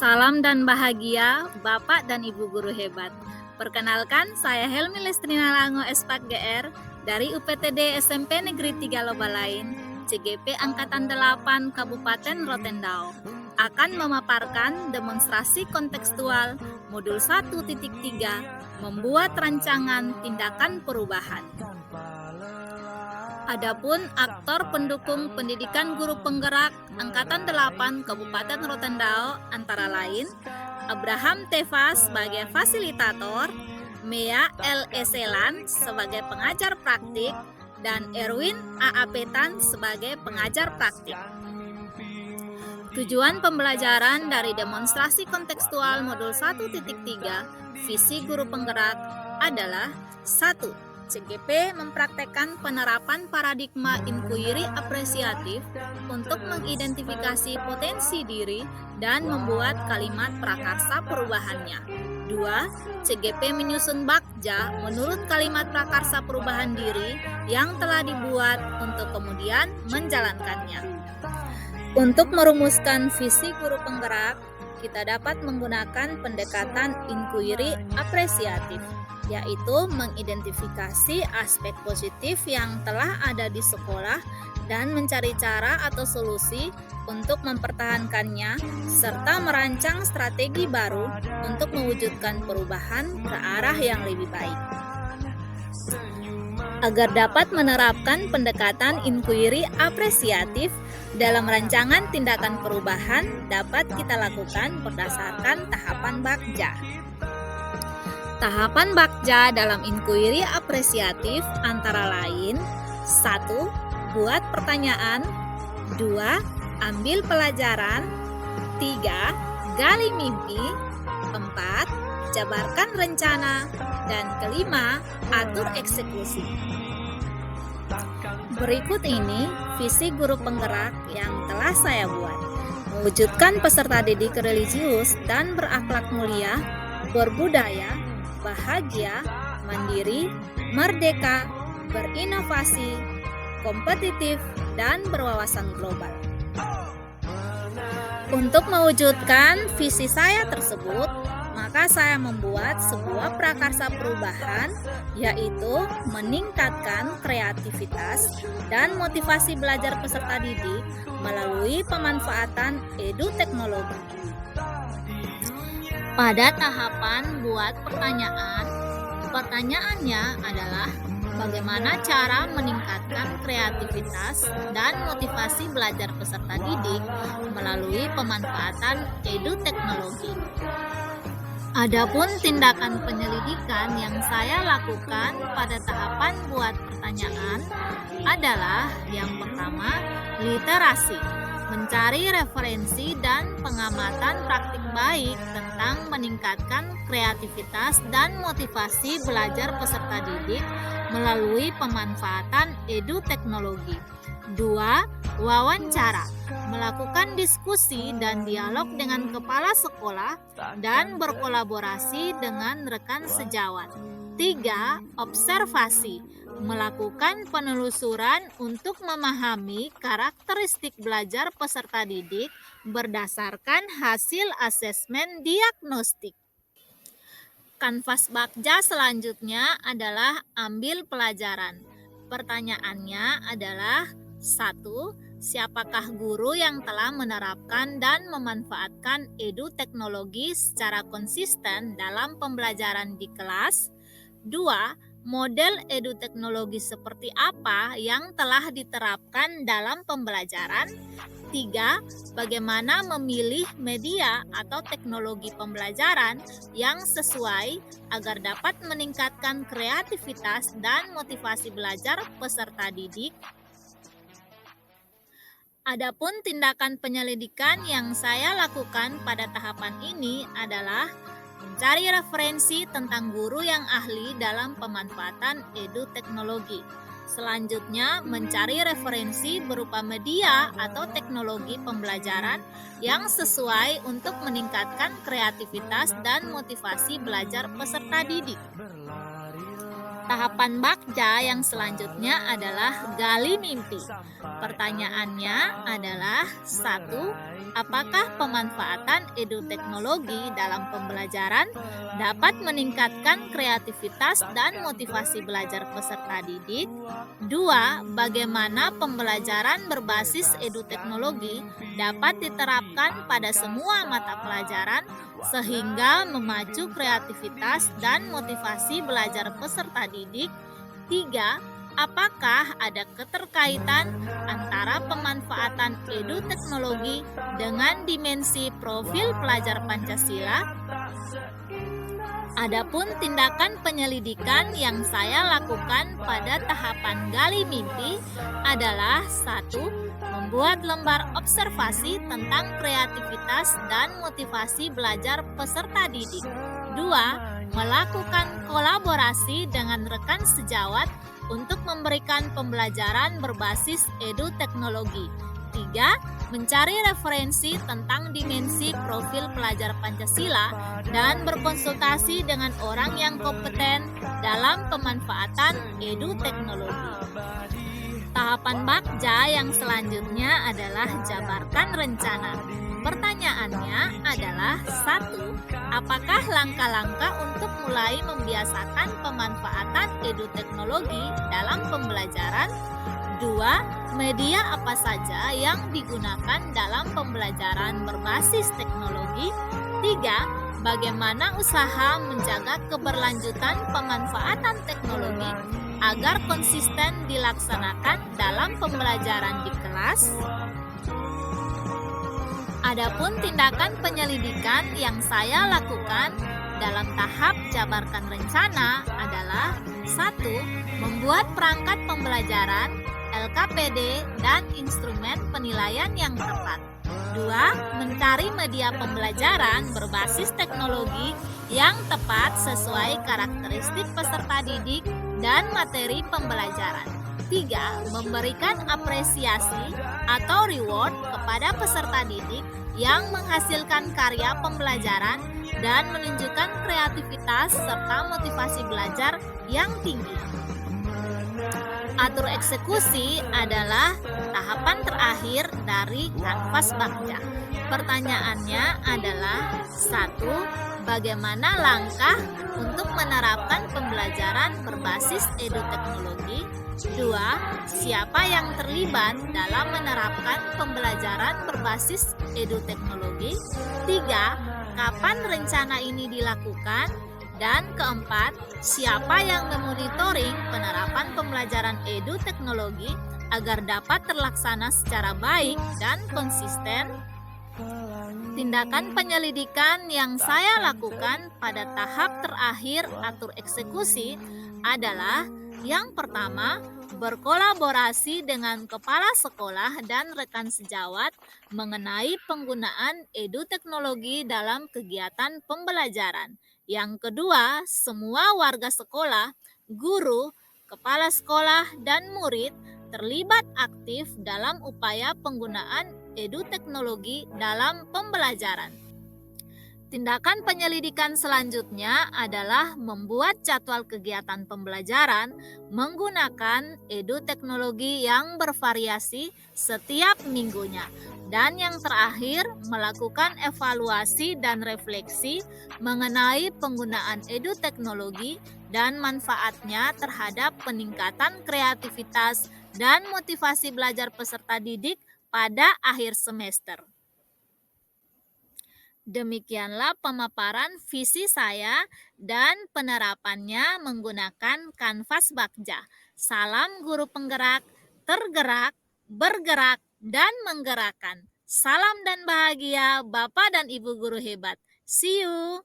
Salam dan bahagia, Bapak dan Ibu guru hebat. Perkenalkan, saya Helmi Lestrina Lango Espak GR dari UPTD SMP Negeri 3 Lobalain, CGP Angkatan 8 Kabupaten Rotendao, akan memaparkan demonstrasi kontekstual modul 1.3 membuat rancangan tindakan perubahan. Adapun aktor pendukung pendidikan guru penggerak Angkatan 8 Kabupaten Rotendao antara lain Abraham Tevas sebagai fasilitator, Mea L. Eselan sebagai pengajar praktik, dan Erwin A. Apetan sebagai pengajar praktik. Tujuan pembelajaran dari demonstrasi kontekstual modul 1.3 visi guru penggerak adalah 1. CGP mempraktekkan penerapan paradigma inquiry apresiatif untuk mengidentifikasi potensi diri dan membuat kalimat prakarsa perubahannya. 2. CGP menyusun bakja menurut kalimat prakarsa perubahan diri yang telah dibuat untuk kemudian menjalankannya. Untuk merumuskan visi guru penggerak, kita dapat menggunakan pendekatan inquiry apresiatif, yaitu mengidentifikasi aspek positif yang telah ada di sekolah dan mencari cara atau solusi untuk mempertahankannya, serta merancang strategi baru untuk mewujudkan perubahan ke arah yang lebih baik. Agar dapat menerapkan pendekatan inquiry apresiatif dalam rancangan tindakan perubahan dapat kita lakukan berdasarkan tahapan bakja. Tahapan bakja dalam inquiry apresiatif antara lain 1. Buat pertanyaan 2. Ambil pelajaran 3. Gali mimpi 4. Jabarkan rencana dan kelima, atur eksekusi. Berikut ini visi guru penggerak yang telah saya buat. Mewujudkan peserta didik religius dan berakhlak mulia, berbudaya, bahagia, mandiri, merdeka, berinovasi, kompetitif, dan berwawasan global. Untuk mewujudkan visi saya tersebut, maka saya membuat sebuah prakarsa perubahan, yaitu meningkatkan kreativitas dan motivasi belajar peserta didik melalui pemanfaatan edu-teknologi. Pada tahapan buat pertanyaan, pertanyaannya adalah bagaimana cara meningkatkan kreativitas dan motivasi belajar peserta didik melalui pemanfaatan edu-teknologi. Adapun tindakan penyelidikan yang saya lakukan pada tahapan buat pertanyaan adalah yang pertama, literasi. Mencari referensi dan pengamatan praktik baik tentang meningkatkan kreativitas dan motivasi belajar peserta didik melalui pemanfaatan edu-teknologi. 2. Wawancara. Melakukan diskusi dan dialog dengan kepala sekolah dan berkolaborasi dengan rekan sejawat. 3. Observasi. Melakukan penelusuran untuk memahami karakteristik belajar peserta didik berdasarkan hasil asesmen diagnostik. Kanvas bakja selanjutnya adalah ambil pelajaran. Pertanyaannya adalah 1. Siapakah guru yang telah menerapkan dan memanfaatkan edu-teknologi secara konsisten dalam pembelajaran di kelas? 2. Model edu-teknologi seperti apa yang telah diterapkan dalam pembelajaran? 3. Bagaimana memilih media atau teknologi pembelajaran yang sesuai agar dapat meningkatkan kreativitas dan motivasi belajar peserta didik? Adapun tindakan penyelidikan yang saya lakukan pada tahapan ini adalah mencari referensi tentang guru yang ahli dalam pemanfaatan edu-teknologi. Selanjutnya, mencari referensi berupa media atau teknologi pembelajaran yang sesuai untuk meningkatkan kreativitas dan motivasi belajar peserta didik. Tahapan Bagja yang selanjutnya adalah gali mimpi. Pertanyaannya adalah satu, apakah pemanfaatan eduteknologi dalam pembelajaran dapat meningkatkan kreativitas dan motivasi belajar peserta didik? Dua, bagaimana pembelajaran berbasis eduteknologi dapat diterapkan pada semua mata pelajaran sehingga memacu kreativitas dan motivasi belajar peserta didik. Tiga, apakah ada keterkaitan antara pemanfaatan eduteknologi dengan dimensi profil pelajar Pancasila? Adapun tindakan penyelidikan yang saya lakukan pada tahapan gali mimpi adalah satu, membuat lembar observasi tentang kreativitas dan motivasi belajar peserta didik. Dua, melakukan kolaborasi dengan rekan sejawat untuk memberikan pembelajaran berbasis eduteknologi. Tiga, mencari referensi tentang dimensi profil pelajar Pancasila dan berkonsultasi dengan orang yang kompeten dalam pemanfaatan eduteknologi. Tahapan Bagja yang selanjutnya adalah jabarkan rencana. Pertanyaannya adalah satu, apakah langkah-langkah untuk mulai membiasakan pemanfaatan eduteknologi dalam pembelajaran? Dua, media apa saja yang digunakan dalam pembelajaran berbasis teknologi? Tiga, bagaimana usaha menjaga keberlanjutan pemanfaatan teknologi agar konsisten dilaksanakan dalam pembelajaran di kelas? Adapun tindakan penyelidikan yang saya lakukan dalam tahap jabarkan rencana adalah satu, membuat perangkat pembelajaran, LKPD, dan instrumen penilaian yang tepat. Dua, mencari media pembelajaran berbasis teknologi yang tepat sesuai karakteristik peserta didik dan materi pembelajaran. Tiga, memberikan apresiasi atau reward kepada peserta didik yang menghasilkan karya pembelajaran dan menunjukkan kreativitas serta motivasi belajar yang tinggi. Atur eksekusi adalah tahapan terakhir dari kanvas Bagja. Pertanyaannya adalah satu, bagaimana langkah untuk menerapkan pembelajaran berbasis eduteknologi? Dua, siapa yang terlibat dalam menerapkan pembelajaran berbasis eduteknologi? Tiga, kapan rencana ini dilakukan? Dan keempat, siapa yang memonitoring penerapan pembelajaran eduteknologi agar dapat terlaksana secara baik dan konsisten? Tindakan penyelidikan yang saya lakukan pada tahap terakhir atur eksekusi adalah yang pertama, berkolaborasi dengan kepala sekolah dan rekan sejawat mengenai penggunaan eduteknologi dalam kegiatan pembelajaran. Yang kedua, semua warga sekolah, guru, kepala sekolah, dan murid terlibat aktif dalam upaya penggunaan eduteknologi dalam pembelajaran. Tindakan penyelidikan selanjutnya adalah membuat jadwal kegiatan pembelajaran menggunakan eduteknologi yang bervariasi setiap minggunya. Dan yang terakhir, melakukan evaluasi dan refleksi mengenai penggunaan eduteknologi dan manfaatnya terhadap peningkatan kreativitas dan motivasi belajar peserta didik pada akhir semester. Demikianlah pemaparan visi saya dan penerapannya menggunakan kanvas Bagja. Salam guru penggerak, tergerak, bergerak, dan menggerakkan. Salam dan bahagia Bapak dan Ibu guru hebat. See you.